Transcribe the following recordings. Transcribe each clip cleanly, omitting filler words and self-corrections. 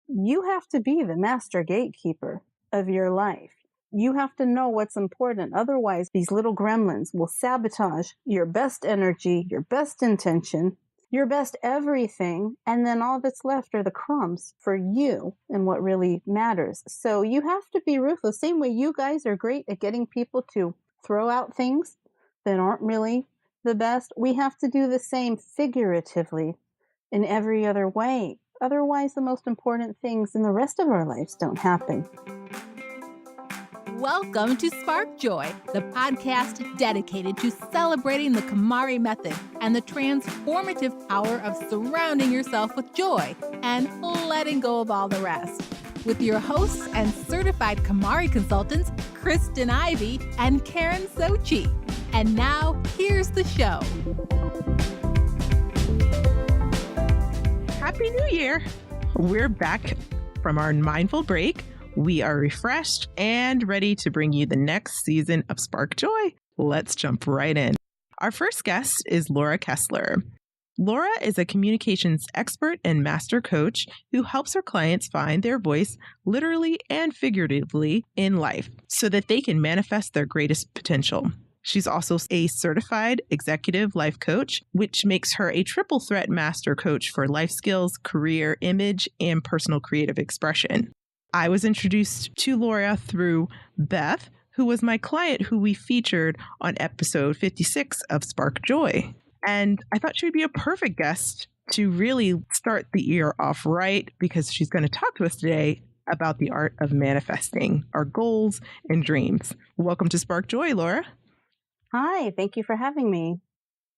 you have to be the master gatekeeper of your life. You have to know what's important. Otherwise, these little gremlins will sabotage your best energy, your best intention, your best everything. And then all that's left are the crumbs for you and what really matters. So you have to be ruthless. Same way you guys are great at getting people to throw out things that aren't really the best. We have to do the same figuratively in every other way. Otherwise, the most important things in the rest of our lives don't happen. Welcome to Spark Joy, the podcast dedicated to celebrating the KonMari method and the transformative power of surrounding yourself with joy and letting go of all the rest. With your hosts and certified KonMari consultants, Kristen Ivy and Karen Sochi. And now, here's the show. Happy New Year! We're back from our mindful break. We are refreshed and ready to bring you the next season of Spark Joy. Let's jump right in. Our first guest is Laura Kessler. Laura is a communications expert and master coach who helps her clients find their voice literally and figuratively in life so that they can manifest their greatest potential. She's also a certified executive life coach, which makes her a triple threat master coach for life skills, career, image, and personal creative expression. I was introduced to Laura through Beth, who was my client who we featured on episode 56 of Spark Joy. And I thought she would be a perfect guest to really start the year off right, because she's going to talk to us today about the art of manifesting our goals and dreams. Welcome to Spark Joy, Laura. Hi, thank you for having me.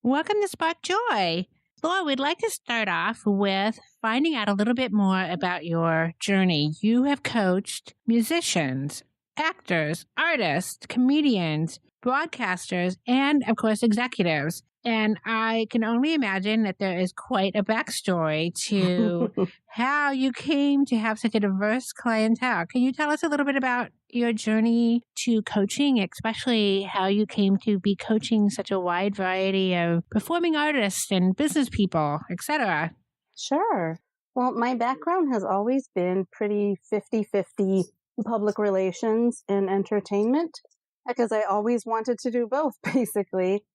Welcome to Spark Joy. Laura, we'd like to start off with finding out a little bit more about your journey. You have coached musicians, actors, artists, comedians, broadcasters, and, of course, executives. And I can only imagine that there is quite a backstory to how you came to have such a diverse clientele. Can you tell us a little bit about your journey to coaching, especially how you came to be coaching such a wide variety of performing artists and business people, etc.? Sure. Well, my background has always been pretty 50-50 public relations and entertainment, because I always wanted to do both, basically.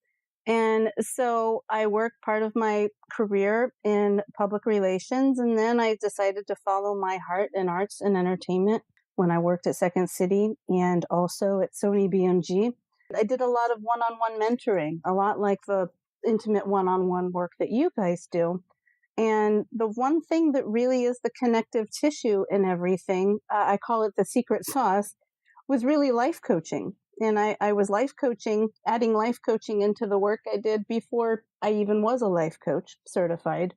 And so I worked part of my career in public relations, and then I decided to follow my heart in arts and entertainment when I worked at Second City and also at Sony BMG. I did a lot of one-on-one mentoring, a lot like the intimate one-on-one work that you guys do. And the one thing that really is the connective tissue in everything, I call it the secret sauce, was really life coaching. And I was life coaching, adding life coaching into the work I did before I even was a life coach certified.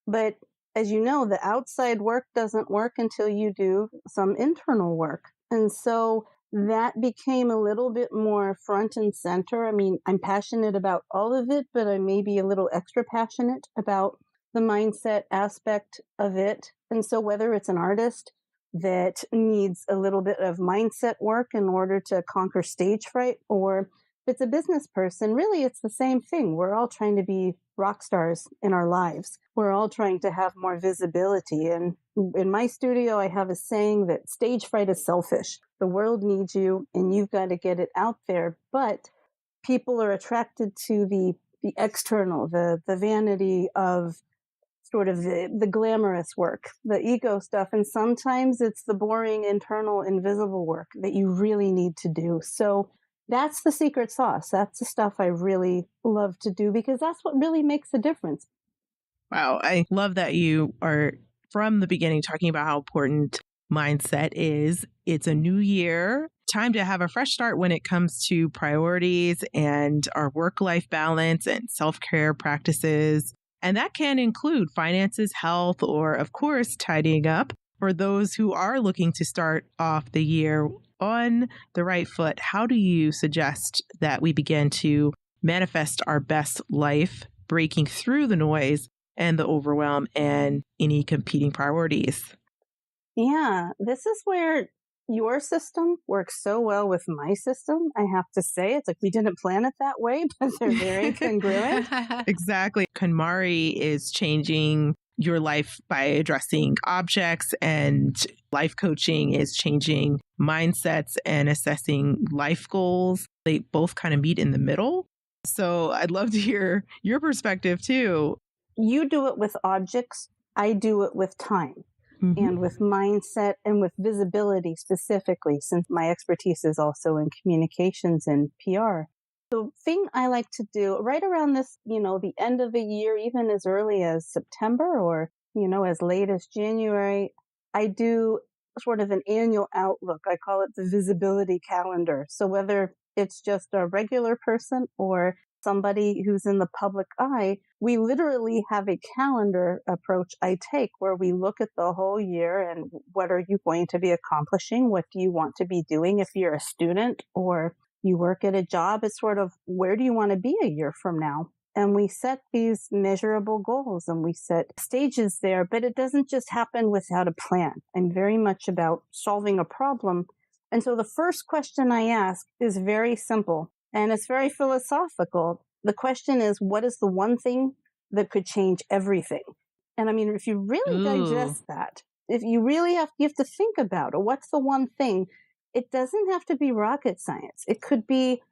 But as you know, the outside work doesn't work until you do some internal work. And so that became a little bit more front and center. I mean, I'm passionate about all of it, but I may be a little extra passionate about the mindset aspect of it. And so whether it's an artist that needs a little bit of mindset work in order to conquer stage fright, or if it's a business person, really it's the same thing. We're all trying to be rock stars in our lives. We're all trying to have more visibility. And in my studio, I have a saying that stage fright is selfish. The world needs you and you've got to get it out there. But people are attracted to the external, the vanity of sort of the glamorous work, the ego stuff. And sometimes it's the boring, internal, invisible work that you really need to do. So that's the secret sauce. That's the stuff I really love to do, because that's what really makes a difference. Wow. I love that you are from the beginning talking about how important mindset is. It's a new year, time to have a fresh start when it comes to priorities and our work-life balance and self-care practices. And that can include finances, health, or, of course, tidying up. For those who are looking to start off the year on the right foot, how do you suggest that we begin to manifest our best life, breaking through the noise and the overwhelm and any competing priorities? Yeah, this is where your system works so well with my system. I have to say, it's like we didn't plan it that way, but they're very congruent. Exactly. KonMari is changing your life by addressing objects, and life coaching is changing mindsets and assessing life goals. They both kind of meet in the middle. So I'd love to hear your perspective too. You do it with objects. I do it with time and with mindset and with visibility specifically, since my expertise is also in communications and PR. The thing I like to do right around this, the end of the year, even as early as September or, as late as January, I do sort of an annual outlook. I call it the visibility calendar. So whether it's just a regular person or somebody who's in the public eye, we literally have a calendar approach I take where we look at the whole year and what are you going to be accomplishing? What do you want to be doing if you're a student or you work at a job? It's sort of where do you want to be a year from now? And we set these measurable goals and we set stages there, but it doesn't just happen without a plan. I'm very much about solving a problem. And so the first question I ask is very simple and it's very philosophical. The question is, what is the one thing that could change everything? And I mean, if you really digest that, if you really you have to think about it, what's the one thing? It doesn't have to be rocket science. It could be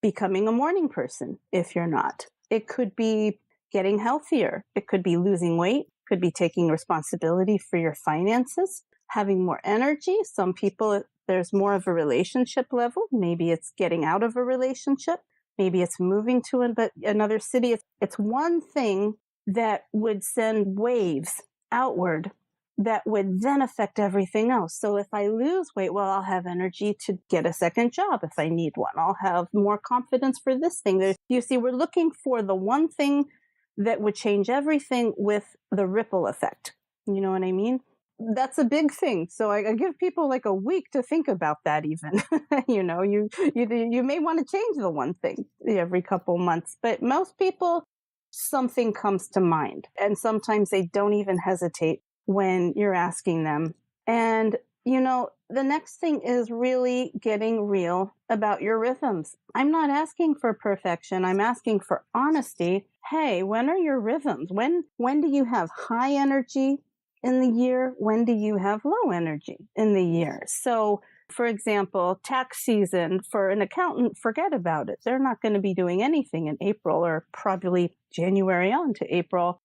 becoming a morning person if you're not. It could be getting healthier. It could be losing weight. It could be taking responsibility for your finances, having more energy. Some people, there's more of a relationship level. Maybe it's getting out of a relationship. Maybe it's moving to another city. It's one thing that would send waves outward that would then affect everything else. So if I lose weight, well, I'll have energy to get a second job if I need one. I'll have more confidence for this thing. You see, we're looking for the one thing that would change everything with the ripple effect. You know what I mean? That's a big thing. So I give people like a week to think about that even. You may want to change the one thing every couple months, but most people, something comes to mind. And sometimes they don't even hesitate when you're asking them. And, the next thing is really getting real about your rhythms. I'm not asking for perfection. I'm asking for honesty. Hey, when are your rhythms? When do you have high energy in the year? When do you have low energy in the year? So, for example, tax season for an accountant, forget about it. They're not going to be doing anything in April or probably January on to April.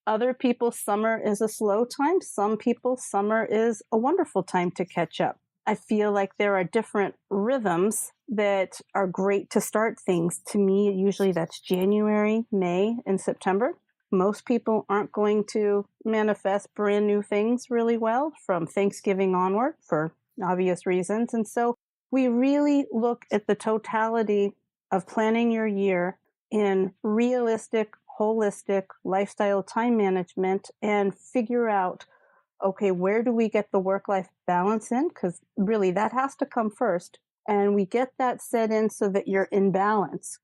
Other people, summer is a slow time. Some people, summer is a wonderful time to catch up. I feel like there are different rhythms that are great to start things. To me, usually that's January, May, and September. Most people aren't going to manifest brand new things really well from Thanksgiving onward for obvious reasons. And so we really look at the totality of planning your year in realistic, holistic lifestyle time management and figure out, okay, where do we get the work-life balance in? Because really that has to come first. And we get that set in so that you're in balance.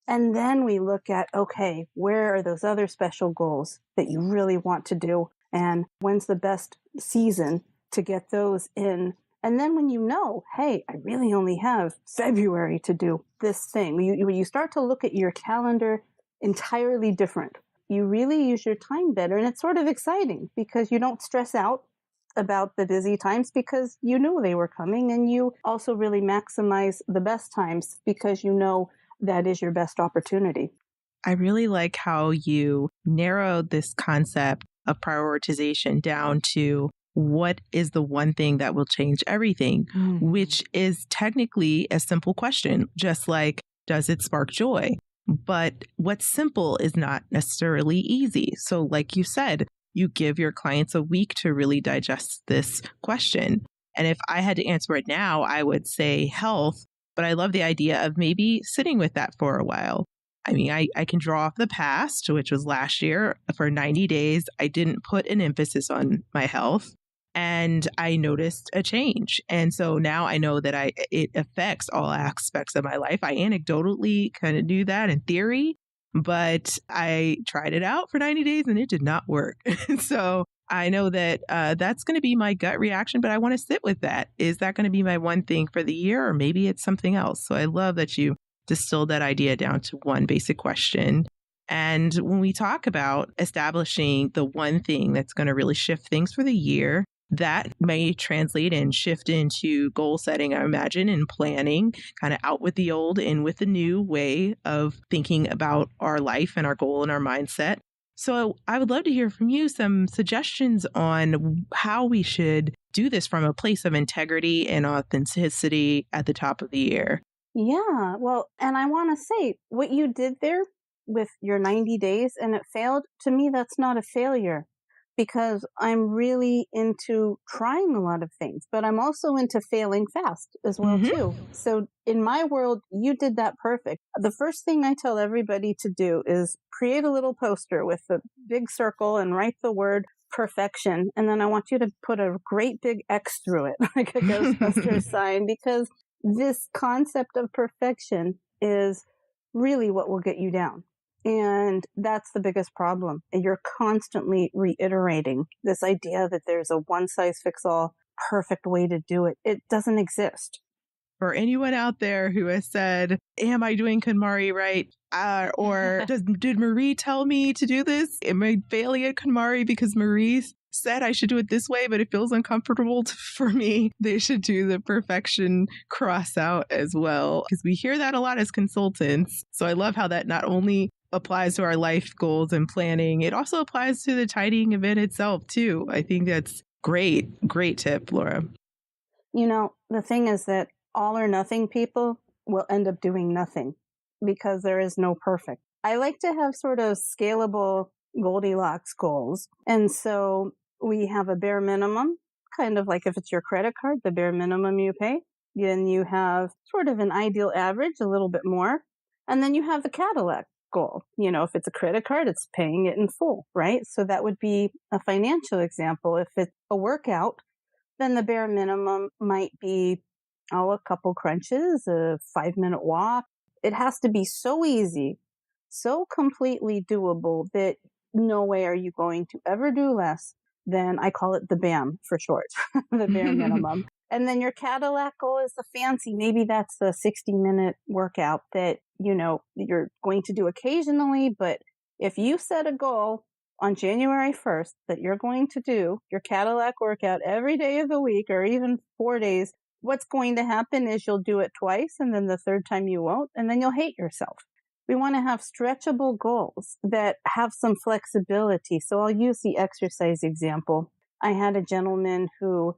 And then we look at, okay, where are those other special goals that you really want to do? And when's the best season to get those in? And then when hey, I really only have February to do this thing, you start to look at your calendar entirely different. You really use your time better. And it's sort of exciting because you don't stress out about the busy times because you knew they were coming. And you also really maximize the best times because that is your best opportunity. I really like how you narrowed this concept of prioritization down to what is the one thing that will change everything, which is technically a simple question, just like, does it spark joy? But what's simple is not necessarily easy. So like you said, you give your clients a week to really digest this question. And if I had to answer it now, I would say health. But I love the idea of maybe sitting with that for a while. I mean, I can draw off the past, which was last year. For 90 days, I didn't put an emphasis on my health. And I noticed a change. And so now I know that it affects all aspects of my life. I anecdotally kind of knew that in theory, but I tried it out for 90 days and it did not work. So I know that that's going to be my gut reaction, but I want to sit with that. Is that going to be my one thing for the year, or maybe it's something else? So I love that you distilled that idea down to one basic question. And when we talk about establishing the one thing that's going to really shift things for the year, that may translate and shift into goal setting, I imagine, and planning, kind of out with the old, in with the new way of thinking about our life and our goal and our mindset. So I would love to hear from you some suggestions on how we should do this from a place of integrity and authenticity at the top of the year. Yeah, well, and I want to say what you did there with your 90 days and it failed, to me, that's not a failure because I'm really into trying a lot of things, but I'm also into failing fast as well, too. So in my world, you did that perfect. The first thing I tell everybody to do is create a little poster with a big circle and write the word perfection. And then I want you to put a great big X through it, like a Ghostbusters sign, because this concept of perfection is really what will get you down. And that's the biggest problem. And you're constantly reiterating this idea that there's a one-size-fits-all perfect way to do it. It doesn't exist. For anyone out there who has said, am I doing KonMari right? Or did Marie tell me to do this? Am I failing at KonMari because Marie said I should do it this way, but it feels uncomfortable for me? They should do the perfection cross out as well, because we hear that a lot as consultants. So I love how that not only applies to our life goals and planning, it also applies to the tidying event itself too. I think that's great. Great tip, Laura. You know, the thing is that all or nothing people will end up doing nothing because there is no perfect. I like to have sort of scalable Goldilocks goals. And so we have a bare minimum, kind of like if it's your credit card, the bare minimum you pay. Then you have sort of an ideal average, a little bit more. And then you have the Cadillac goal. You know, if it's a credit card, it's paying it in full, right? So that would be a financial example. If it's a workout, then the bare minimum might be, a couple crunches, a 5-minute walk. It has to be so easy, so completely doable that no way are you going to ever do less than, I call it the BAM for short, the bare minimum. And then your Cadillac goal is the fancy. Maybe that's the 60-minute workout that, you know, you're going to do occasionally. But if you set a goal on January 1st that you're going to do your Cadillac workout every day of the week or even 4 days, what's going to happen is you'll do it twice and then the third time you won't, and then you'll hate yourself. We want to have stretchable goals that have some flexibility. So I'll use the exercise example. I had a gentleman who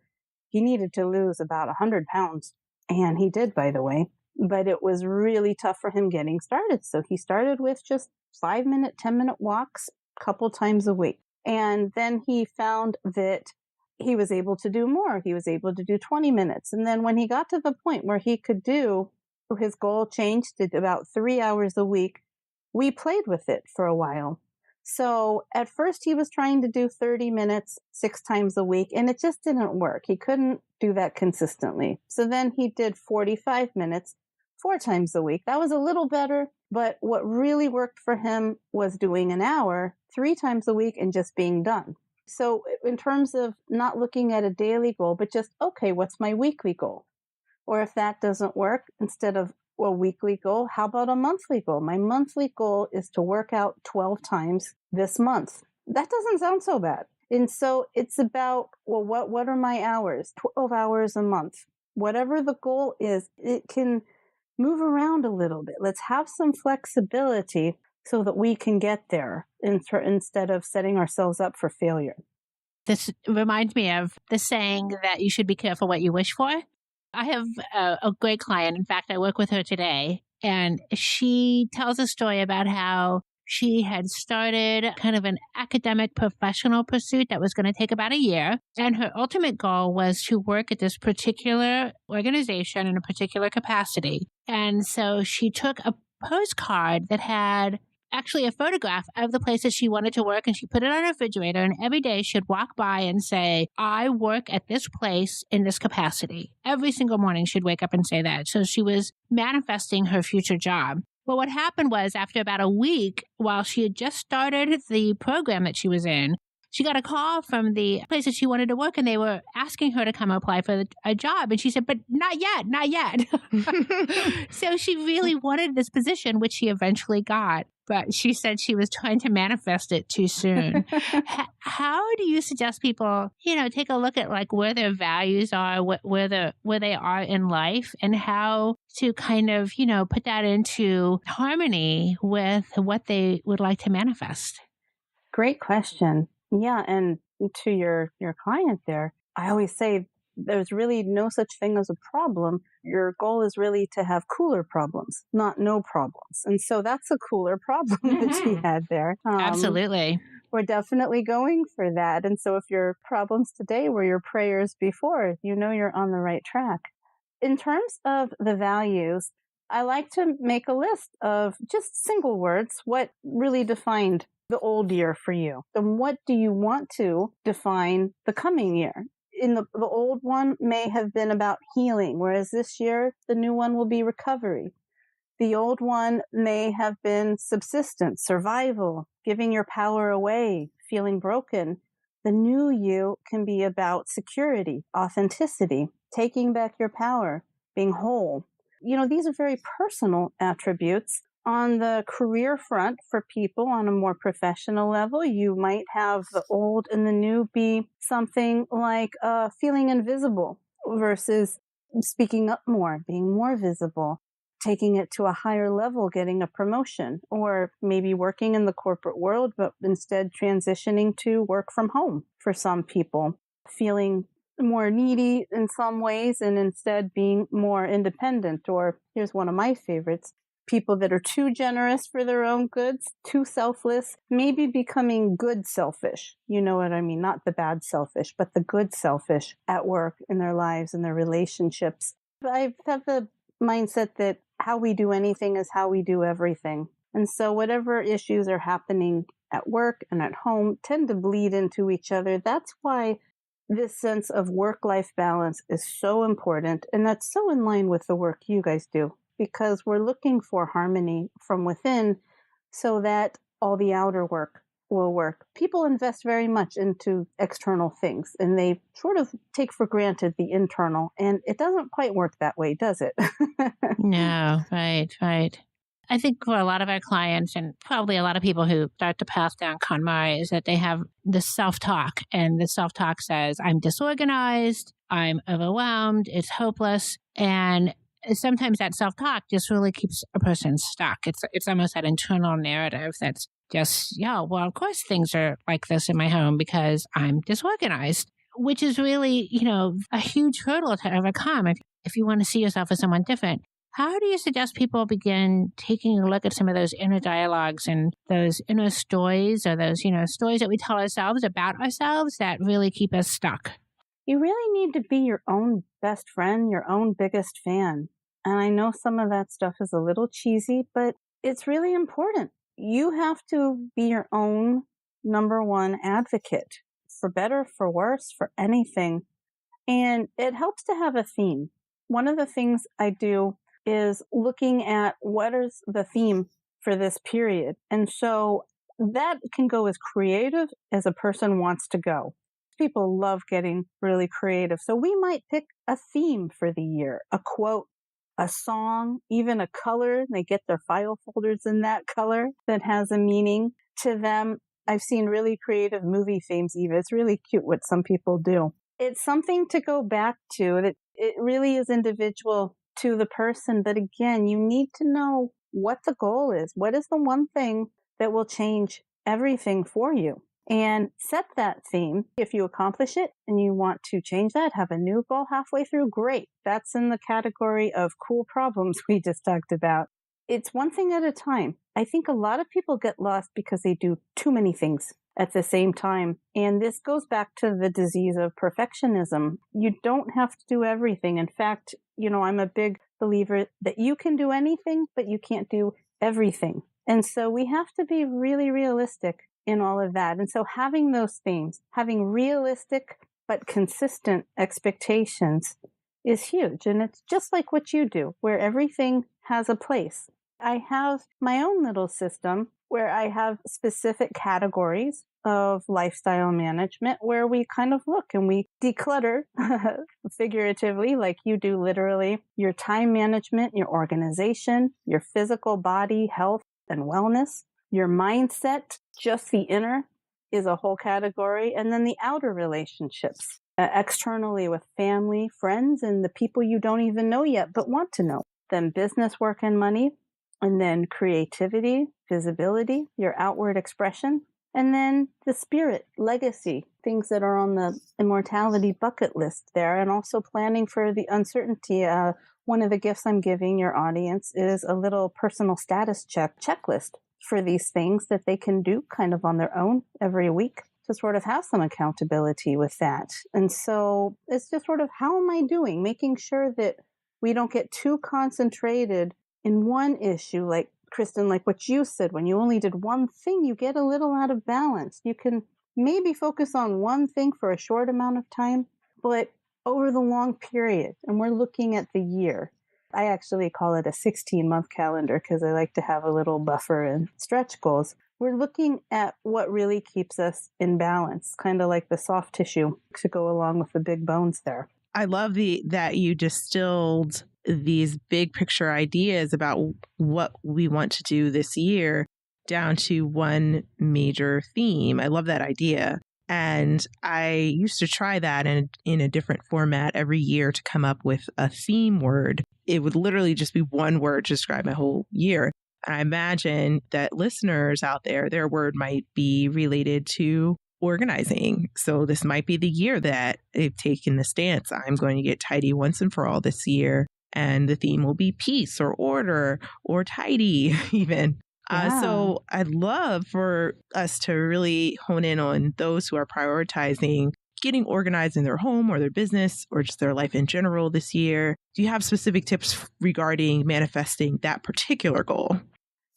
he needed to lose about 100 pounds, and he did, by the way, but it was really tough for him getting started. So he started with just 5-minute, 10-minute walks a couple times a week. And then he found that he was able to do more. He was able to do 20 minutes. And then when he got to the point where he could do, his goal changed to about 3 hours a week, we played with it for a while. So at first he was trying to do 30 minutes 6 times a week, and it just didn't work. He couldn't do that consistently. So then he did 45 minutes 4 times a week. That was a little better, but what really worked for him was doing an hour 3 times a week and just being done. So in terms of not looking at a daily goal, but just, okay, what's my weekly goal? Or if that doesn't work, instead of a weekly goal, how about a monthly goal? My monthly goal is to work out 12 times this month. That doesn't sound so bad. And so it's about, well, what are my hours? 12 hours a month. Whatever the goal is, it can move around a little bit. Let's have some flexibility so that we can get there instead of setting ourselves up for failure. This reminds me of the saying that you should be careful what you wish for. I have a great client. In fact, I work with her today, and she tells a story about how she had started kind of an academic professional pursuit that was going to take about a year. And her ultimate goal was to work at this particular organization in a particular capacity. And so she took a postcard that had actually a photograph of the place that she wanted to work, and she put it on her refrigerator, and every day she'd walk by and say, I work at this place in this capacity. Every single morning she'd wake up and say that. So she was manifesting her future job. But what happened was, after about a week, while she had just started the program that she was in, she got a call from the place that she wanted to work, and they were asking her to come apply for a job. And she said, but not yet. So she really wanted this position, which she eventually got. but she said she was trying to manifest it too soon. How do you suggest people, take a look at like where their values are, where they are in life, and how to kind of, put that into harmony with what they would like to manifest? Great question. Yeah, and to your client there, I always say there's really no such thing as a problem. Your goal is really to have cooler problems, not no problems. And so that's a cooler problem that she had there. Absolutely. We're definitely going for that. And so if your problems today were your prayers before, you're on the right track. In terms of the values, I like to make a list of just single words, what really defined the old year for you. Then what do you want to define the coming year? In the old one may have been about healing, whereas this year, the new one will be recovery. The old one may have been subsistence, survival, giving your power away, feeling broken. The new you can be about security, authenticity, taking back your power, being whole. These are very personal attributes. On the career front, for people on a more professional level, you might have the old and the new be something like feeling invisible versus speaking up more, being more visible, taking it to a higher level, getting a promotion, or maybe working in the corporate world, but instead transitioning to work from home for some people, feeling more needy in some ways and instead being more independent. Or here's one of my favorites, people that are too generous for their own goods, too selfless, maybe becoming good selfish. You know what I mean? Not the bad selfish, but the good selfish at work, in their lives, in their relationships. I have the mindset that how we do anything is how we do everything. And so whatever issues are happening at work and at home tend to bleed into each other. That's why this sense of work-life balance is so important. And that's so in line with the work you guys do, because we're looking for harmony from within so that all the outer work will work. People invest very much into external things and they sort of take for granted the internal, and it doesn't quite work that way, does it? No, right. I think for a lot of our clients and probably a lot of people who start to pass down KonMari is that they have the self-talk, and the self-talk says, I'm disorganized, I'm overwhelmed, it's hopeless. And sometimes that self-talk just really keeps a person stuck. It's almost that internal narrative that's just, well, of course things are like this in my home because I'm disorganized, which is really, a huge hurdle to overcome if you want to see yourself as someone different. How do you suggest people begin taking a look at some of those inner dialogues and those inner stories, or those, stories that we tell ourselves about ourselves that really keep us stuck? You really need to be your own best friend, your own biggest fan. And I know some of that stuff is a little cheesy, but it's really important. You have to be your own number one advocate, for better, for worse, for anything. And it helps to have a theme. One of the things I do is looking at what is the theme for this period. And so that can go as creative as a person wants to go. People love getting really creative. So we might pick a theme for the year, a quote, a song, even a color. They get their file folders in that color that has a meaning to them. I've seen really creative movie themes even. It's really cute what some people do. It's something to go back to, that it really is individual to the person. But again, you need to know what the goal is. What is the one thing that will change everything for you? And set that theme. If you accomplish it and you want to change that, have a new goal halfway through, great. That's in the category of cool problems we just talked about. It's one thing at a time. I think a lot of people get lost because they do too many things at the same time. And this goes back to the disease of perfectionism. You don't have to do everything. In fact, I'm a big believer that you can do anything, but you can't do everything. And so we have to be really realistic in all of that. And so having those themes, having realistic but consistent expectations is huge. And it's just like what you do, where everything has a place. I have my own little system where I have specific categories of lifestyle management where we kind of look and we declutter figuratively, like you do literally, your time management, your organization, your physical body, health, and wellness. Your mindset, just the inner, is a whole category. And then the outer relationships, externally with family, friends, and the people you don't even know yet but want to know. Then business, work, and money. And then creativity, visibility, your outward expression. And then the spirit, legacy, things that are on the immortality bucket list there. And also planning for the uncertainty. One of the gifts I'm giving your audience is a little personal status checklist for these things that they can do kind of on their own every week to sort of have some accountability with that. And so it's just sort of, how am I doing? Making sure that we don't get too concentrated in one issue, like Kristen, like what you said, when you only did one thing, you get a little out of balance. You can maybe focus on one thing for a short amount of time, but over the long period, and we're looking at the year. I actually call it a 16-month calendar because I like to have a little buffer and stretch goals. We're looking at what really keeps us in balance, kind of like the soft tissue to go along with the big bones there. I love that you distilled these big picture ideas about what we want to do this year down to one major theme. I love that idea. And I used to try that in a different format every year to come up with a theme word. It would literally just be one word to describe my whole year. And I imagine that listeners out there, their word might be related to organizing. So this might be the year that they've taken the stance, I'm going to get tidy once and for all this year. And the theme will be peace or order or tidy even. Yeah. So I'd love for us to really hone in on those who are prioritizing getting organized in their home or their business or just their life in general this year. Do you have specific tips regarding manifesting that particular goal?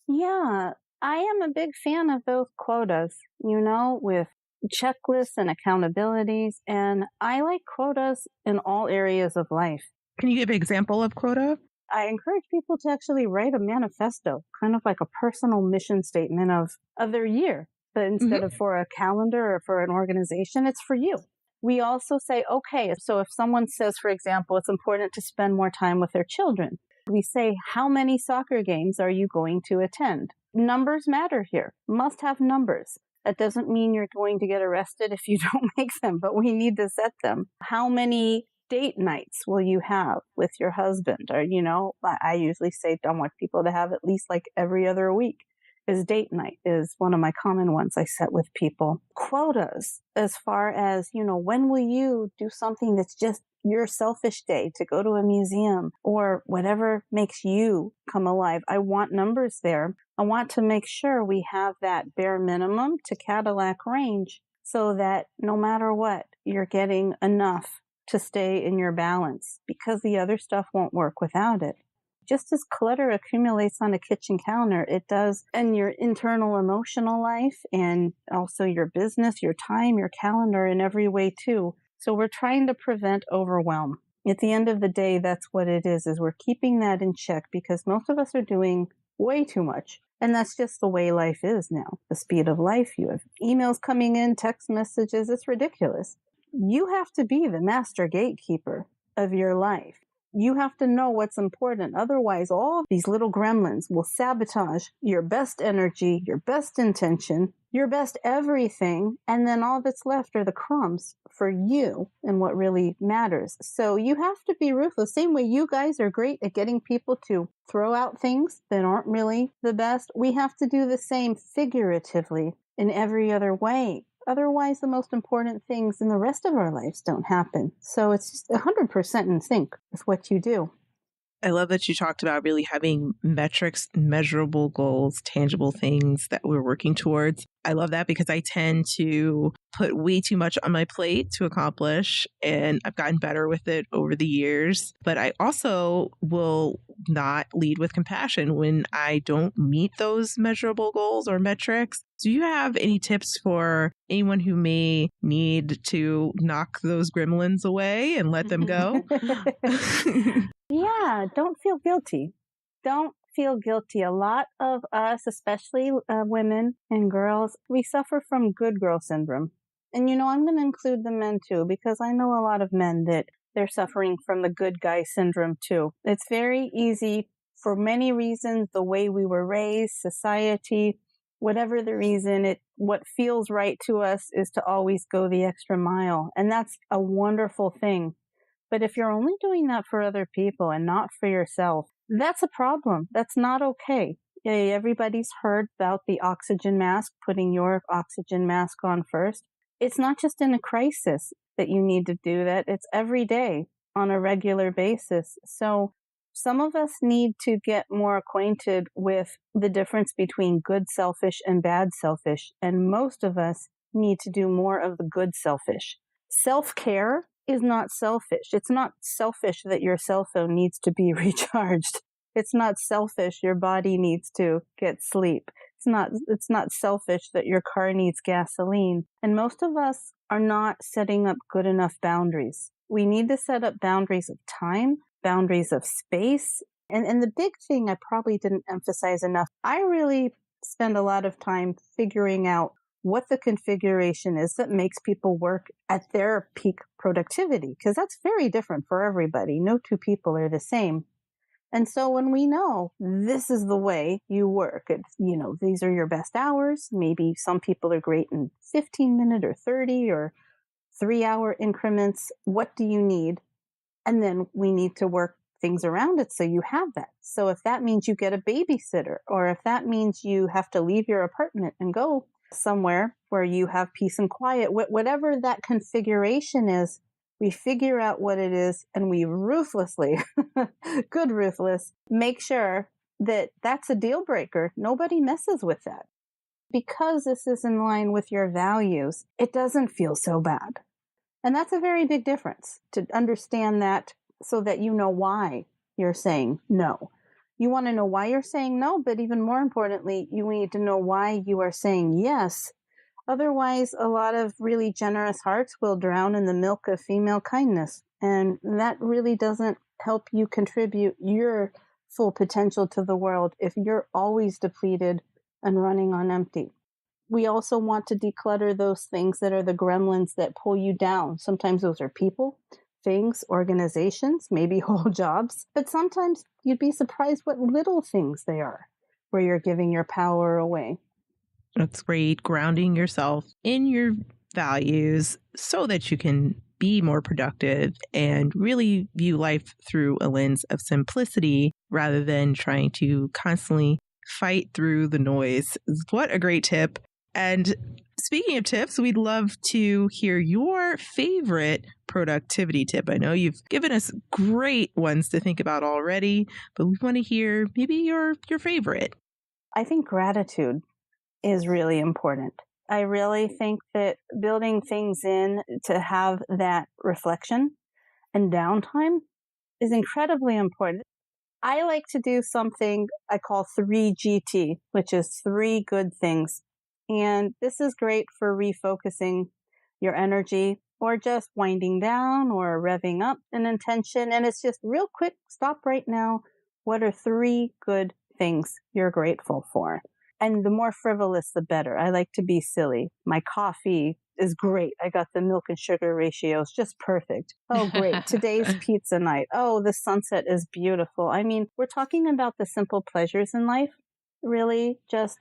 Yeah, I am a big fan of those quotas, with checklists and accountabilities. And I like quotas in all areas of life. Can you give an example of quota? I encourage people to actually write a manifesto, kind of like a personal mission statement of their year. But instead of for a calendar or for an organization, it's for you. We also say, okay, so if someone says, for example, it's important to spend more time with their children, we say, how many soccer games are you going to attend? Numbers matter here. Must have numbers. That doesn't mean you're going to get arrested if you don't make them, but we need to set them. How many date nights will you have with your husband? Or, I usually say I want people to have at least like every other week. Is date night is one of my common ones I set with people. Quotas, as far as, when will you do something that's just your selfish day to go to a museum or whatever makes you come alive. I want numbers there. I want to make sure we have that bare minimum to Cadillac range so that no matter what, you're getting enough to stay in your balance because the other stuff won't work without it. Just as clutter accumulates on a kitchen counter, it does in your internal emotional life and also your business, your time, your calendar in every way too. So we're trying to prevent overwhelm. At the end of the day, that's what it is we're keeping that in check because most of us are doing way too much. And that's just the way life is now, the speed of life. You have emails coming in, text messages. It's ridiculous. You have to be the master gatekeeper of your life. You have to know what's important. Otherwise, all these little gremlins will sabotage your best energy, your best intention, your best everything. And then all that's left are the crumbs for you and what really matters. So you have to be ruthless. Same way you guys are great at getting people to throw out things that aren't really the best. We have to do the same figuratively in every other way. Otherwise, the most important things in the rest of our lives don't happen. So it's just 100% in sync with what you do. I love that you talked about really having metrics, measurable goals, tangible things that we're working towards. I love that because I tend to put way too much on my plate to accomplish, and I've gotten better with it over the years. But I also will not lead with compassion when I don't meet those measurable goals or metrics. Do you have any tips for anyone who may need to knock those gremlins away and let them go? Yeah, don't feel guilty. Don't feel guilty. A lot of us, especially women and girls, we suffer from good girl syndrome. And, I'm going to include the men too, because I know a lot of men that they're suffering from the good guy syndrome too. It's very easy for many reasons, the way we were raised, society, Whatever the reason, what feels right to us is to always go the extra mile. And that's a wonderful thing. But if you're only doing that for other people and not for yourself, that's a problem. That's not okay. Yeah, everybody's heard about the oxygen mask, putting your oxygen mask on first. It's not just in a crisis that you need to do that. It's every day on a regular basis. So some of us need to get more acquainted with the difference between good selfish and bad selfish. And most of us need to do more of the good selfish. Self-care is not selfish. It's not selfish that your cell phone needs to be recharged. It's not selfish your body needs to get sleep. It's not selfish that your car needs gasoline. And most of us are not setting up good enough boundaries. We need to set up boundaries of time, boundaries of space. And the big thing I probably didn't emphasize enough, I really spend a lot of time figuring out what the configuration is that makes people work at their peak productivity, because that's very different for everybody. No two people are the same. And so when we know this is the way you work, these are your best hours. Maybe some people are great in 15-minute or 30 or 3-hour increments. What do you need? And then we need to work things around it so you have that. So if that means you get a babysitter, or if that means you have to leave your apartment and go somewhere where you have peace and quiet, whatever that configuration is, we figure out what it is and we ruthlessly, ruthless, make sure that that's a deal breaker. Nobody messes with that. Because this is in line with your values, it doesn't feel so bad. And that's a very big difference, to understand that, so that you know why you're saying no. You want to know why you're saying no, but even more importantly, you need to know why you are saying yes. Otherwise, a lot of really generous hearts will drown in the milk of female kindness. And that really doesn't help you contribute your full potential to the world if you're always depleted and running on empty. We also want to declutter those things that are the gremlins that pull you down. Sometimes those are people, things, organizations, maybe whole jobs. But sometimes you'd be surprised what little things they are, where you're giving your power away. That's great. Grounding yourself in your values so that you can be more productive and really view life through a lens of simplicity rather than trying to constantly fight through the noise. What a great tip. And speaking of tips, we'd love to hear your favorite productivity tip. I know you've given us great ones to think about already, but we want to hear maybe your favorite. I think gratitude is really important. I really think that building things in to have that reflection and downtime is incredibly important. I like to do something I call 3GT, which is 3 good things. And this is great for refocusing your energy or just winding down or revving up an intention. And it's just real quick, stop right now. What are 3 good things you're grateful for? And the more frivolous, the better. I like to be silly. My coffee is great. I got the milk and sugar ratios just perfect. Oh, great. Today's pizza night. Oh, the sunset is beautiful. I mean, we're talking about the simple pleasures in life, really just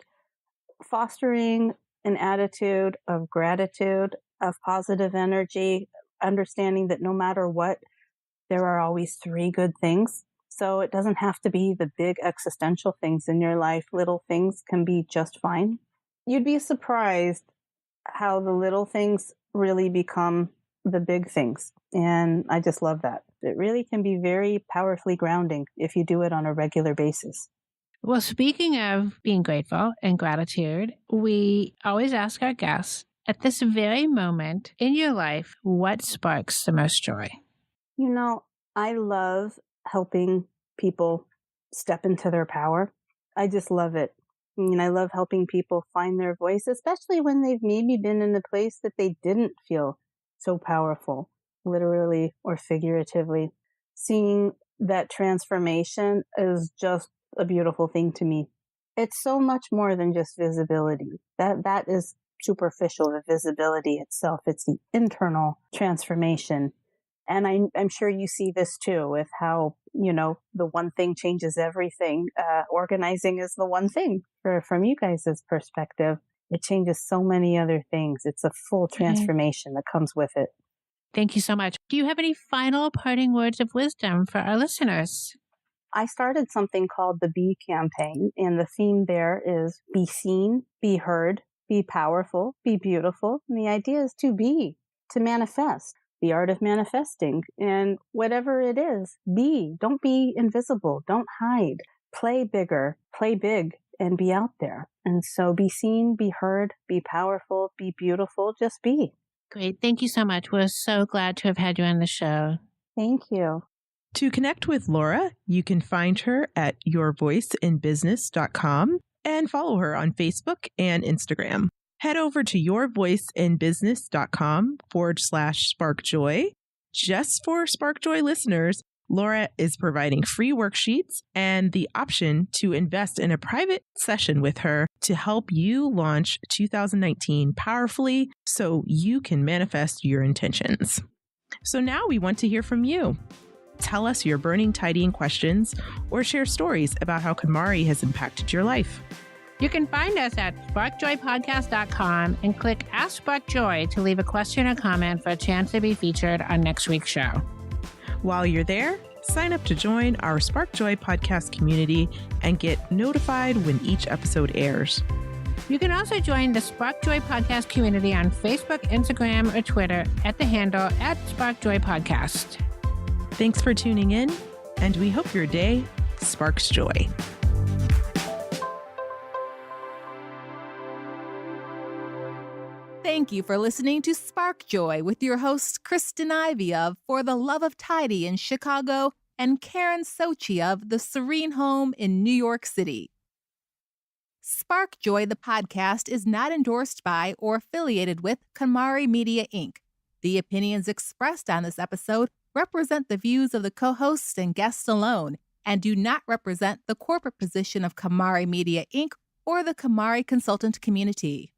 fostering an attitude of gratitude, of positive energy, understanding that no matter what, there are always 3 good things. So it doesn't have to be the big existential things in your life. Little things can be just fine. You'd be surprised how the little things really become the big things. And I just love that. It really can be very powerfully grounding if you do it on a regular basis. Well, speaking of being grateful and gratitude, we always ask our guests, at this very moment in your life, what sparks the most joy? You know, I love helping people step into their power. I just love it. I mean, I love helping people find their voice, especially when they've maybe been in a place that they didn't feel so powerful, literally or figuratively. Seeing that transformation is just a beautiful thing to me. It's so much more than just visibility. That is superficial, the visibility itself. It's the internal transformation. And I'm sure you see this too with how, the one thing changes everything. Organizing is the one thing from you guys' perspective. It changes so many other things. It's a full transformation that comes with it. Thank you so much. Do you have any final parting words of wisdom for our listeners? I started something called the Be campaign, and the theme there is be seen, be heard, be powerful, be beautiful. And the idea is to manifest, the art of manifesting. And whatever it is, don't be invisible, don't hide, play bigger, play big, and be out there. And so be seen, be heard, be powerful, be beautiful, just be. Great. Thank you so much. We're so glad to have had you on the show. Thank you. To connect with Laura, you can find her at yourvoiceinbusiness.com and follow her on Facebook and Instagram. Head over to yourvoiceinbusiness.com/sparkjoy. Just for SparkJoy listeners, Laura is providing free worksheets and the option to invest in a private session with her to help you launch 2019 powerfully so you can manifest your intentions. So now we want to hear from you. Tell us your burning tidying questions or share stories about how KonMari has impacted your life. You can find us at sparkjoypodcast.com and click Ask SparkJoy to leave a question or comment for a chance to be featured on next week's show. While you're there, sign up to join our SparkJoy podcast community and get notified when each episode airs. You can also join the SparkJoy podcast community on Facebook, Instagram, or Twitter at the handle @SparkJoyPodcast. Thanks for tuning in, and we hope your day sparks joy. Thank you for listening to Spark Joy with your hosts Kristen Ivy of For the Love of Tidy in Chicago and Karen Sochi of The Serene Home in New York City. Spark Joy, the podcast, is not endorsed by or affiliated with KonMari Media, Inc. The opinions expressed on this episode represent the views of the co-hosts and guests alone and do not represent the corporate position of KonMari Media, Inc. or the KonMari consultant community.